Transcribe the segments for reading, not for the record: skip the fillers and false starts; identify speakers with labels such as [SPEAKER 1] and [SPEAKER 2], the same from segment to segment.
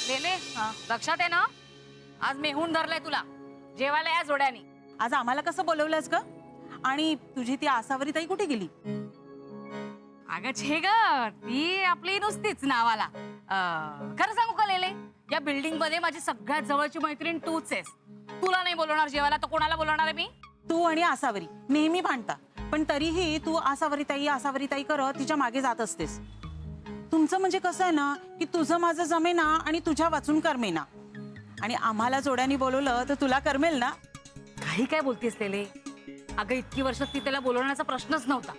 [SPEAKER 1] लेले लक्षात आहे ना, आज मेहून धरलाय तुला जेवायला या जोड्याने.
[SPEAKER 2] आज आम्हाला कसं बोलवलंस ग? आणि तुझी ती आसावरी ताई कुठे गेली?
[SPEAKER 1] अगं छे ग, ती आपली नुसतीच नावाला. खरं सांगू का लेले, या बिल्डिंग मध्ये माझी सगळ्यात जवळची मैत्रीण तूच आहेस. तुला नाही बोलवणार जेवायला तर कोणाला बोलवणार आहे मी?
[SPEAKER 2] तू आणि आसावरी नेहमी भांडता, पण तरीही तू आसावरी ताई करत तिच्या मागे जात असतेस. तुमचं म्हणजे कसं आहे ना, की तुझं माझं जमेना आणि तुझ्या वाचून करमेना. आणि आम्हाला जोड्याने बोलवलं तर तुला करमेल ना?
[SPEAKER 1] काही काय बोलतेस लेले? अगं इतकी वर्ष ती त्याला बोलवण्याचा प्रश्नच नव्हता.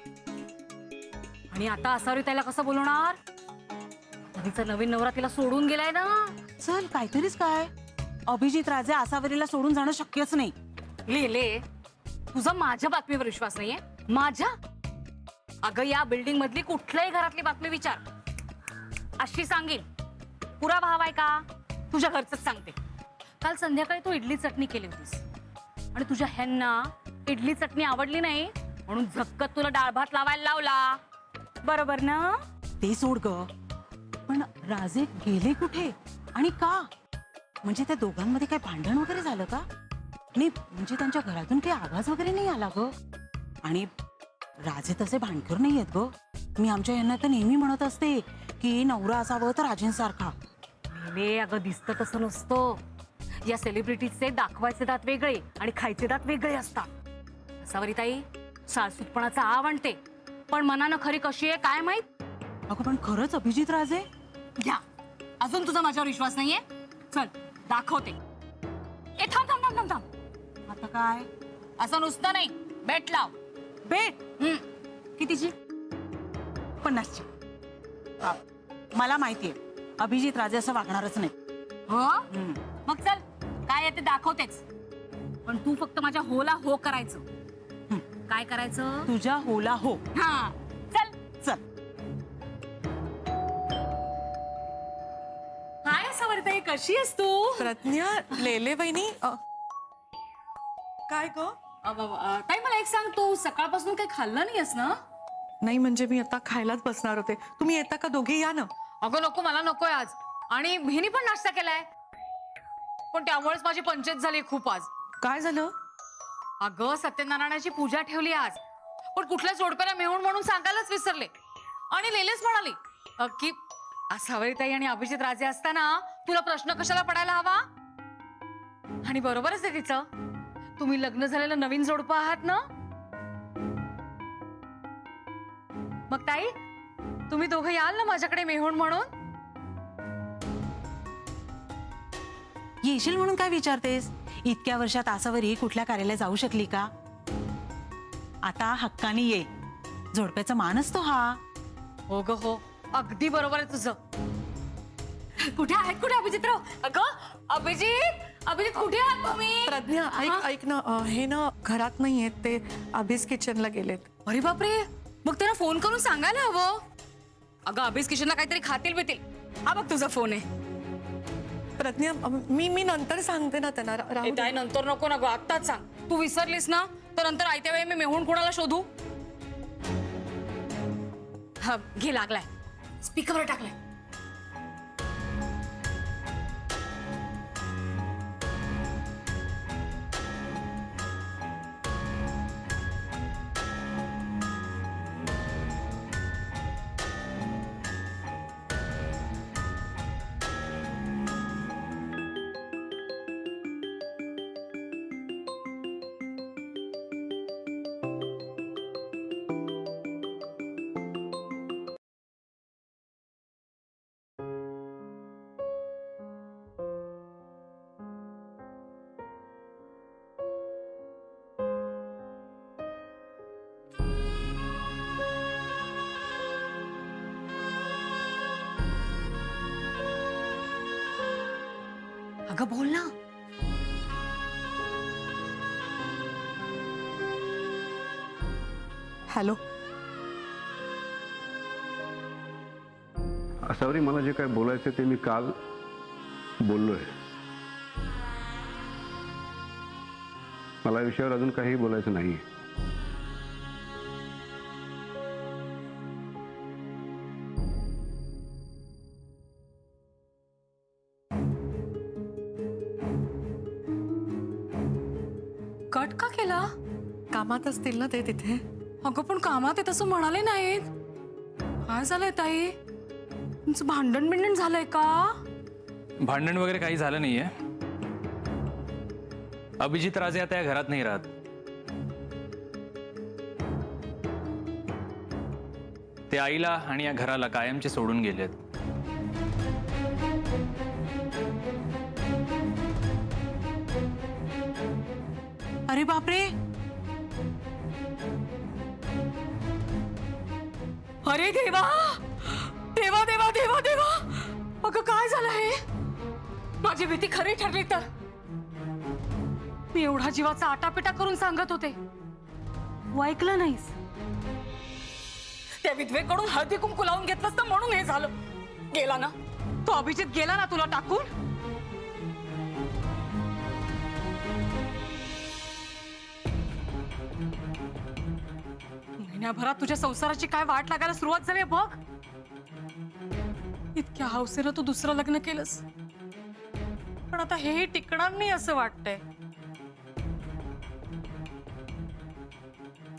[SPEAKER 1] आणि आता असावरी त्याला कसं बोलवणार? तिचा नवीन नवरा तिला सोडून गेलाय ना.
[SPEAKER 2] चल काहीतरीच काय. अभिजित राजे आसावरीला सोडून जाणं शक्यच नाही.
[SPEAKER 1] लेले, तुझा माझ्या बातमीवर विश्वास नाहीये? माझ्या? अगं या बिल्डिंग मधली कुठल्याही घरातली बातमी विचार, अशी सांगेल. पुरा भाव आहे का? तुझ्या घरचंच सांगते. काल संध्याकाळी तू इडली चटणी केली होतीस आणि तुझ्या ह्यांना इडली चटणी आवडली नाही म्हणून झक्कत तुला डाळ भात लावायला लावला. बरोबर ना?
[SPEAKER 2] ते सोड ग, पण राजे गेले कुठे आणि का? म्हणजे त्या दोघांमध्ये काय भांडण वगैरे झालं का? नाही म्हणजे त्यांच्या घरातून काही आवाज वगैरे नाही आला ग. आणि राजे तसे भांडखोर नाही आहेत ग. मी आमच्या यांना तर नेहमी म्हणत असते की नवरा असावं तर राजेंसारखा.
[SPEAKER 1] अगं दिसतं तसं नसतं. या सेलिब्रिटीजचे दाखवायचे दात वेगळे आणि खायचे दात वेगळे असतात. असावरी ताई साळसूतपणाचा आव आणते, पण मनानं खरी कशी आहे काय माहित.
[SPEAKER 2] अगं पण खरंच अभिजित राजे?
[SPEAKER 1] घ्या, अजून तुझा माझ्यावर विश्वास नाहीये? चल दाखवते. ए थांब थांब थांब थांब थांब.
[SPEAKER 2] आता काय?
[SPEAKER 1] असं नुसतं नाही, बेट लाव.
[SPEAKER 2] बेट?
[SPEAKER 1] कितीची?
[SPEAKER 2] 50ची. मला माहितीये अभिजित राजे असं वागणारच नाही.
[SPEAKER 1] हो मग चल, काय आहे ते दाखवतेच. पण तू फक्त माझ्या होला हो करायचं. काय करायचं?
[SPEAKER 2] तुझ्या होला हो.
[SPEAKER 1] हा चल
[SPEAKER 2] चल.
[SPEAKER 1] हाय सवरते, कशी आहेस तू?
[SPEAKER 3] प्रज्ञा, लेले वहिनी काय ग?
[SPEAKER 1] ताई मला एक सांग, तू सकाळपासून काही खाल्लं नाहीयेस ना?
[SPEAKER 3] नाही म्हणजे मी आता खायलाच बसणार होते. तुम्ही येता का? दोघे या ना.
[SPEAKER 1] अगं नको, मला नकोय आज. आणि हिने पण नाश्ता केलाय, पण त्यामुळेच माझी पंचायत झाली खूप आज.
[SPEAKER 3] काय झालं?
[SPEAKER 1] अगं सत्यनारायणाची पूजा ठेवली आज, पण कुठल्या जोडप्याला मेहून म्हणून सांगायलाच विसरले. आणि लेलेच म्हणाली की असावरीताई आणि अभिजित राजे असताना तुला प्रश्न कशाला पडायला हवा. आणि बरोबरच आहे तिचं. तुम्ही लग्न झालेलं नवीन जोडपं आहात ना. मग ताई तुम्ही दोघं याल ना माझ्याकडे मेहून म्हणून?
[SPEAKER 2] येशील म्हणून काय विचारतेस? इतक्या वर्षात आसावरी कुठल्या कार्यालयात जाऊ शकली का? आता हक्कानी ये. जोडप्याचा मान असतो हा.
[SPEAKER 1] हो ग हो, अगदी बरोबर आहे तुझं. कुठे आहेत, कुठे अभिजितराव? अगं अभिजित कुठे आहात तुम्ही?
[SPEAKER 3] प्रज्ञा ऐक ना, हे ना घरात नाही आहेत ते, अभिज किचनला गेलेत.
[SPEAKER 1] अरे बापरे, मग त्यांना फोन करून सांगायला हवं. अगं अभिज किचनला काहीतरी खातील बितील. हा बघ तुझा फोन आहे.
[SPEAKER 3] प्रज्ञा मी नंतर सांगते ना त्यांना. राहू दे.
[SPEAKER 1] नंतर नको ना ग, आत्ताच सांग. तू विसरलीस ना तर नंतर आयत्या वेळी मी मेहून कोणाला शोधू? हा घे, लागलाय, स्पीकरवर टाकलाय. अगं बोल ना.
[SPEAKER 3] हॅलो.
[SPEAKER 4] असावरी, मला जे काय बोलायचं ते मी काल बोललोय. मला या विषयावर अजून काही बोलायचं नाही.
[SPEAKER 1] कट का केला?
[SPEAKER 3] कामात असतील ना ते तिथे.
[SPEAKER 1] अगं पण कामात आहे तसं म्हणाले नाहीत. काय झालंय ताई? तुमचं भांडण बिंडण झालंय का?
[SPEAKER 5] भांडण वगैरे काही झालं नाहीये. अभिजित राजे आता या घरात नाही राहत. ते आईला आणि या घराला कायमचे सोडून गेलेत.
[SPEAKER 2] अरे बापरे,
[SPEAKER 1] अरे देवा देवा देवा देवा देवा, अगं काय झालं हे? माझी भीती खरी ठरली तर. मी एवढा जीवाचा आटापिटा करून सांगत होते, तू ऐकलं नाहीस. त्या विधवेकडून हळदी कुंकू लावून घेतलंस तर म्हणून हे झालं. गेला ना तो अभिजित, गेला ना तुला टाकून. महिन्याभरात तुझ्या संसाराची काय वाट लागायला सुरुवात झाली बघ. इतक्या हौसेनं तू दुसरं लग्न केलंस, पण आता हे टिकणार नाही असं वाटतंय.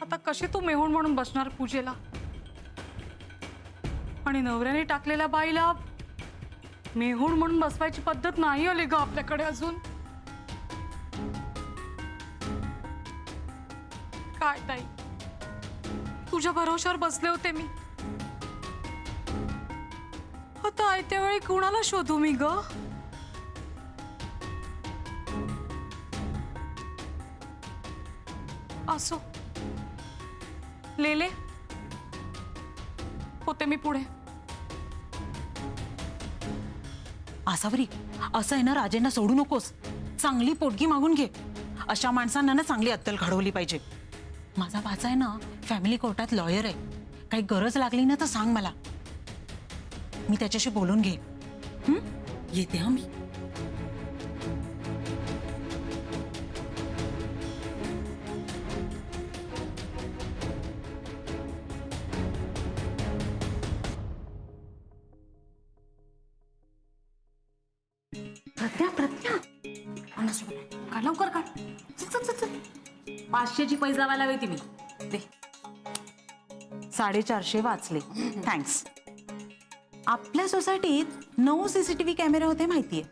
[SPEAKER 1] आता कशी तू मेहूण म्हणून बसणार पूजेला? आणि नवऱ्याने टाकलेल्या बाईला मेहूण म्हणून बसवायची पद्धत नाही आली ग आपल्याकडे अजून. काय ताई, तुझ्या भरोशावर बसले होते मी. आता आयत्या वेळी कुणाला शोधू मी ग? असो, लेले होते मी पुढे.
[SPEAKER 2] आसावरी, असं आहे ना, राजेंना सोडू नकोस. चांगली पोटगी मागून घे. अशा माणसांना ना चांगली अत्तल घडवली पाहिजे. माझा भाचा आहे ना, फॅमिली कोर्टात लॉयर आहे. काही गरज लागली ना तर सांग मला, मी त्याच्याशी बोलून घे. येते हा मी.
[SPEAKER 1] प्रज्ञा प्रज्ञा, काढ लवकर काढ. चल चल चल चल. 500ची पैज लावायला हवी ती मी दे.
[SPEAKER 2] 450 वाचले, थँक्स. आपल्या सोसायटीत 9 CCTV कॅमेरे होते माहितीये,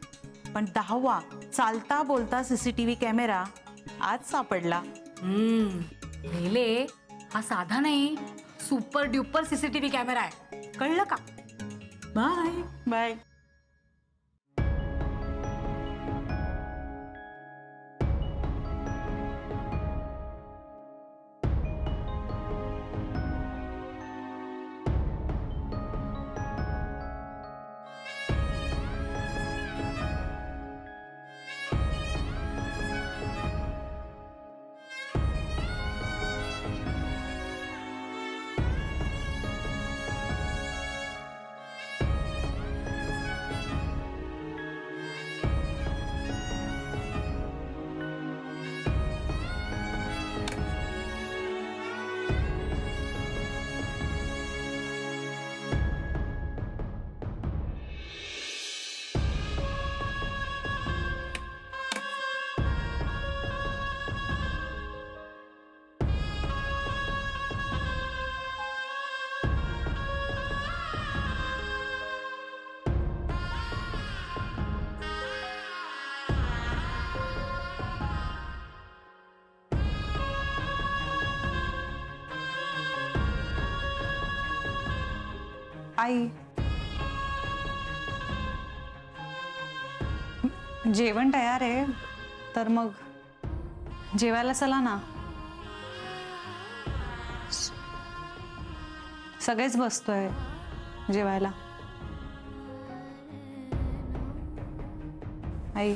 [SPEAKER 2] पण 10वा चालता बोलता CCTV कॅमेरा आज सापडला.
[SPEAKER 1] लेले, हा साधा नाही, सुपर ड्युपर CCTV कॅमेरा आहे, कळलं का?
[SPEAKER 2] Bye bye.
[SPEAKER 6] आई, जेवण तयार आहे, तर मग जेवायला चला ना. सगळेच बसतोय जेवायला. आई,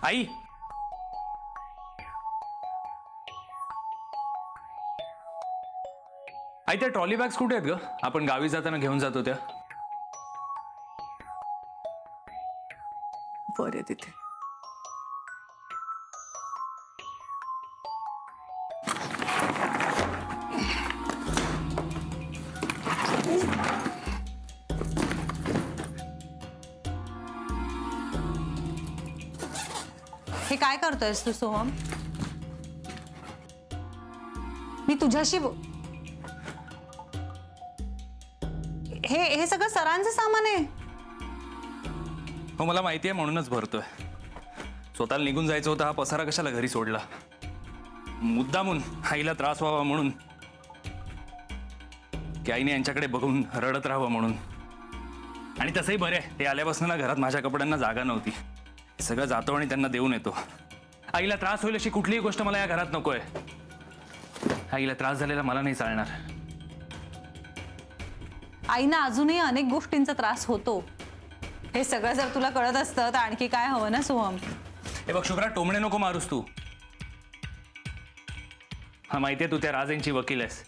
[SPEAKER 5] आई, आई त्या ट्रॉली बॅग्स कुठे आहेत ग? आपण गावी जाताना घेऊन जातो त्या.
[SPEAKER 3] वर आहे तिथे.
[SPEAKER 6] हे काय करतोयस तू सोहम? मी तुझ्याशी हे सगळं सरांचं सामान आहे.
[SPEAKER 5] हो मला माहिती आहे म्हणूनच भरतोय. स्वतःला निघून जायचं होतं, हा पसारा कशाला घरी सोडला? मुद्दामून आईला त्रास व्हावा म्हणून, की आईने यांच्याकडे बघून रडत राहावं म्हणून. आणि तसंही बरे, ते आल्यापासून ना घरात माझ्या कपड्यांना जागा नव्हती. हे सगळं जातो आणि त्यांना देऊन येतो. आईला त्रास होईल अशी कुठलीही गोष्ट मला या घरात नकोय. आईला त्रास झालेला मला नाही चालणार.
[SPEAKER 6] आईना अजूनही अनेक गोष्टींचा त्रास होतो. हे सगळं जर तुला कळत असतं तर आणखी काय हवं ना सोहम?
[SPEAKER 5] हे बघ शुभ्रा, टोमणे नको मारूस तू. हा माहितीये तू त्या राजेंची वकील आहेस,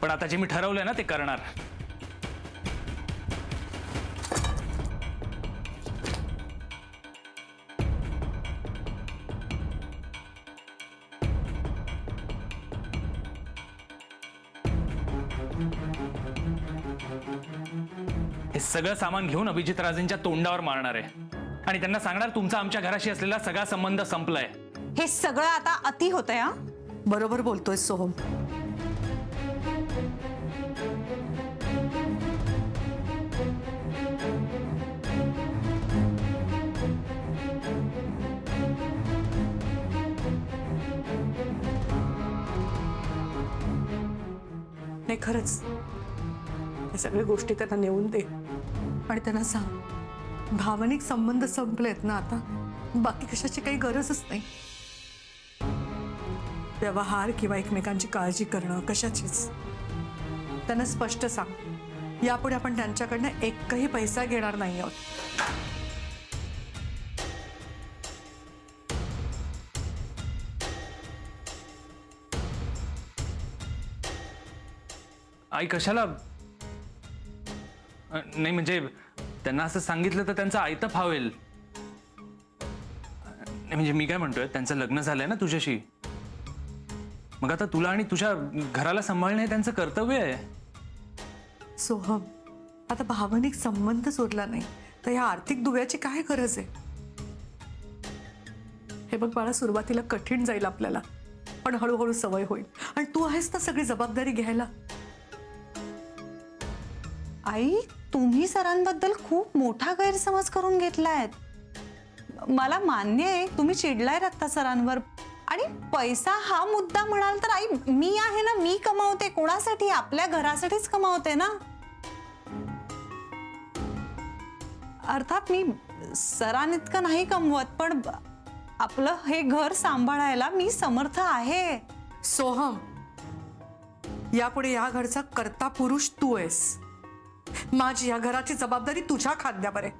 [SPEAKER 5] पण आता जे मी ठरवलंय ना ते करणार. हे सगळं सामान घेऊन अभिजित राजेंच्या तोंडावर मारणार आहे आणि त्यांना सांगणार तुमचा आमच्या घराशी असलेला सगळा संबंध संपलाय.
[SPEAKER 6] हे सगळं आता अति होतंय. हा,
[SPEAKER 3] बरोबर बोलतोय सोहम. नाही खरंच, हे सगळ्या गोष्टी त्यांना नेऊन दे आणि त्यांना सांग भावनिक संबंध संपलेत ना आता, बाकी कशाची काही गरजच नाही. व्यवहार किंवा एकमेकांची काळजी करणं कशाचीच. त्यांना स्पष्ट सांग, यापुढे आपण त्यांच्याकडनं एकही पैसा घेणार नाही आहोत.
[SPEAKER 5] आई कशाला? नाही म्हणजे त्यांना असं सांगितलं तर त्यांचा आयतं फावेल. नाही म्हणजे मी काय म्हणतोय, त्यांचं लग्न झालंय ना तुझ्याशी, मग आता तुला आणि तुझ्या घराला सांभाळणे हे त्यांचं कर्तव्य आहे.
[SPEAKER 3] सोहम, आता भावनिक संबंध सोडला नाही तर या आर्थिक दुव्याची काय गरज आहे? हे बघ बाळा, सुरुवातीला कठीण जाईल आपल्याला, पण हळूहळू सवय होईल. आणि तू आहेस ना सगळी जबाबदारी घ्यायला.
[SPEAKER 6] आई तुम्ही सरांबद्दल खूप मोठा गैरसमज करून घेतलाय. मला मान्य आहे तुम्ही चिडलाय आता सरांवर, आणि पैसा हा मुद्दा म्हणाल तर आई मी आहे ना, मी कमावते. कोणासाठी? आपल्या घरासाठीच कमावते ना. अर्थात मी सरांइतकं नाही कमवत, पण आपलं हे घर सांभाळायला मी समर्थ आहे.
[SPEAKER 3] सोहम, यापुढे या घरचा कर्ता पुरुष तू आहेस. माझी या घराची जबाबदारी तुझ्या खांद्यावर आहे.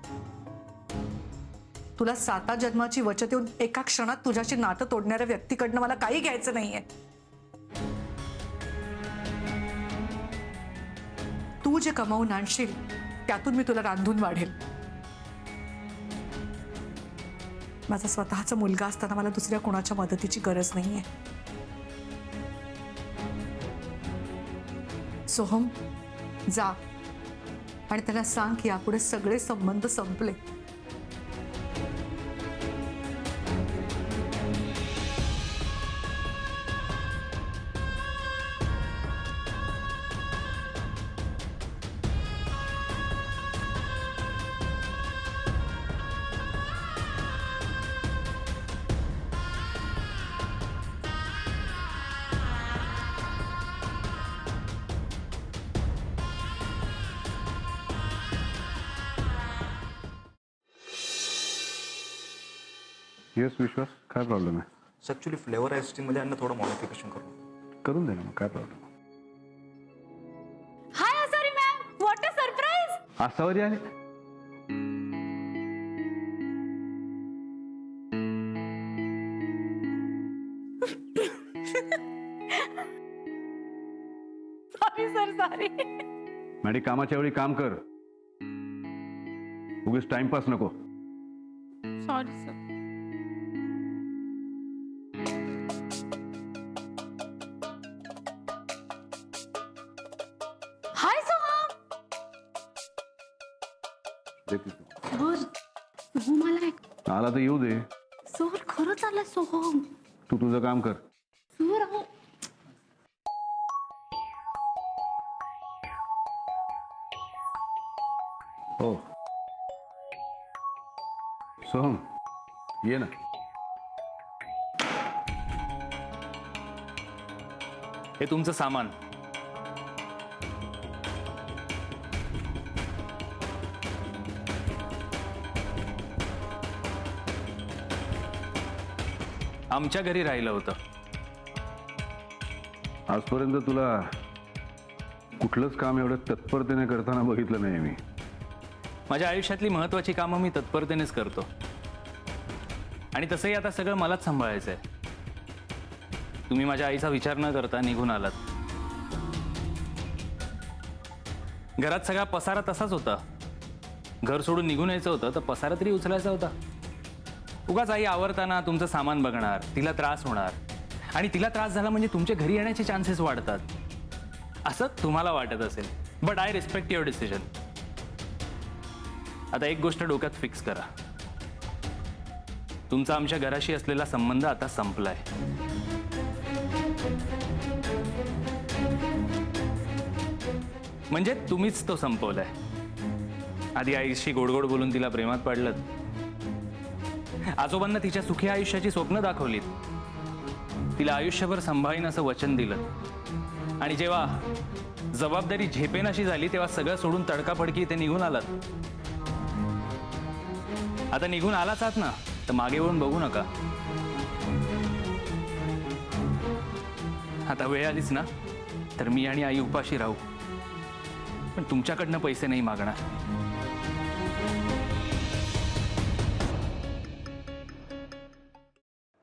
[SPEAKER 3] तुला 7 जन्माची वचन देऊन एका क्षणात तुझ्याशी नातं तोडणाऱ्या व्यक्तीकडनं मला काही घ्यायचं नाहीये. तू जे कमावून आणशील त्यातून मी तुला रांधून वाढेल. माझा स्वतःचा मुलगा असताना मला दुसऱ्या कोणाच्या मदतीची गरज नाहीये. सोहम, जा आणि त्याला सांग की यापुढे सगळे संबंध संपले.
[SPEAKER 4] येस विश्वास, काय प्रॉब्लेम आहे?
[SPEAKER 7] ॲक्च्युली फ्लेवर आईस्क्रीममध्ये यांना थोडं मॉडिफिकेशन
[SPEAKER 4] करून दे ना, मग काय problem?
[SPEAKER 1] Hi sorry ma'am, what a surprise.
[SPEAKER 4] Asavari आहे.
[SPEAKER 1] Sorry sir, sorry.
[SPEAKER 4] मॅडी, कामाच्या वेळी काम कर, उगीच टाइमपास नको.
[SPEAKER 1] Sorry sir. हाय सोहम.
[SPEAKER 4] देते तू.
[SPEAKER 1] सर, मला एक
[SPEAKER 4] आला तर येऊ दे.
[SPEAKER 1] खरं चाललंय सोहम.
[SPEAKER 4] तू तुझं काम कर.
[SPEAKER 1] दूर राहू.
[SPEAKER 4] हो सोहम ये ना.
[SPEAKER 5] हे तुमचं सामान. आमच्या घरी राहिलं होतं.
[SPEAKER 4] आजपर्यंत तुला कुठलंच काम एवढं तत्परतेने करताना बघितलं नाही मी.
[SPEAKER 5] माझ्या आयुष्यातली महत्वाची कामं मी तत्परतेनेच करतो. आणि तसंही आता सगळं मलाच सांभाळायचं आहे. तुम्ही माझ्या आईचा विचार न करता निघून आलात. घरात सगळा पसारा तसाच होता. घर सोडून निघून यायचं होतं तर पसारा तरी उचलायचा होता. उगाच आई आवरताना तुमचं सामान बघणार, तिला त्रास होणार आणि तिला त्रास झाला म्हणजे तुमच्या घरी येण्याचे चान्सेस वाढतात असं तुम्हाला वाटत असेल. But I respect your decision. आता एक गोष्ट डोक्यात फिक्स करा. तुमचा आमच्या घराशी असलेला संबंध आता संपलाय. म्हणजे तुम्हीच तो संपवलाय. आधी आईशी गोडगोड बोलून तिला प्रेमात पाडलं. आजोबांना तिच्या सुखी आयुष्याची स्वप्न दाखवलीत. तिला आयुष्यभर सांभाळीन असं वचन दिलं. आणि जेव्हा जबाबदारी झेपेनाशी झाली तेव्हा सगळं सोडून तडकाफडकी इथे निघून आलात. आता निघून आलाच आहात ना तर मागे वळून बघू नका. आता वेळ आलीच ना तर मी आणि आई उपाशी राहू. पण तुमच्याकडनं पैसे नाही मागणार.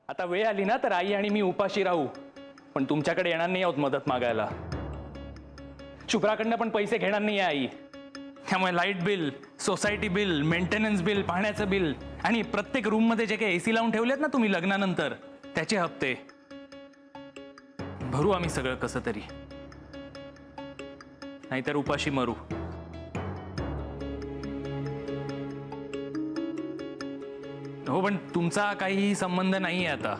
[SPEAKER 5] आता वेळ आली ना तर आई आणि मी उपाशी राहू. पण तुमच्याकडे येणार नाही आहोत मदत मागायला. शुभ्राकडनं पण पैसे घेणार नाही आई. त्यामुळे light bill, society bill, maintenance bill, पाण्याचं बिल आणि प्रत्येक रूममध्ये जे काही एसी लावून ठेवलेत ना तुम्ही लग्नानंतर त्याचे हप्ते भरू आम्ही सगळं कसं तरी. नाहीतर उपाशी मरू. हो पण तुमचा काहीही संबंध नाहीये आता.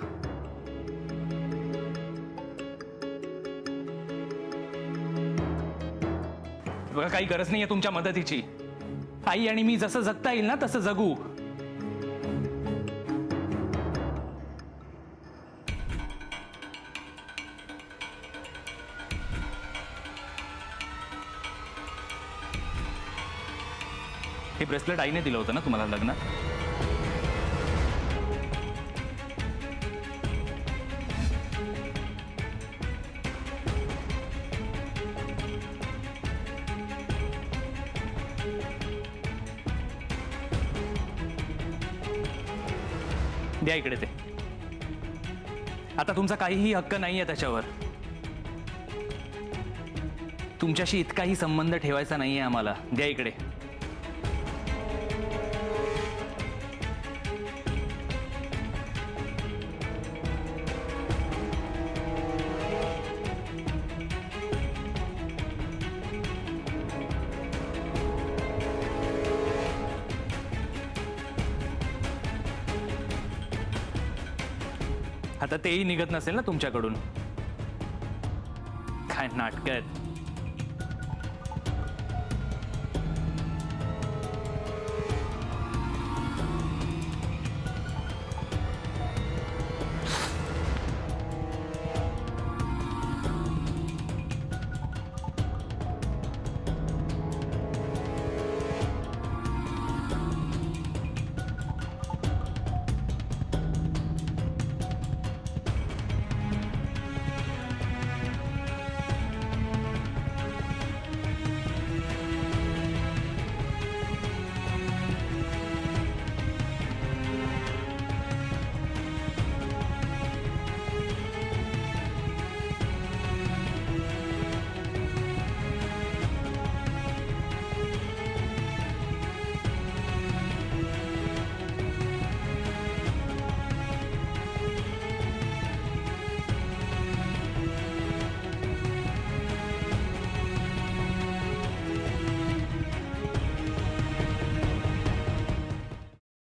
[SPEAKER 5] बघा काही गरज नाहीये तुमच्या मदतीची. आई आणि मी जसं जगता येईल ना तसं जगू. हे ब्रेसलेट आईने दिलं होतं ना तुम्हाला लग्नात. द्या इकडे ते. आता तुमचा काहीही हक्क नाहीये त्याच्यावर. तुमच्याशी इतकाही संबंध ठेवायचा नाहीये आम्हाला. द्या इकडे. आता तेही निघत नसेल ना तुमच्याकडून. काय नाटक आहेत.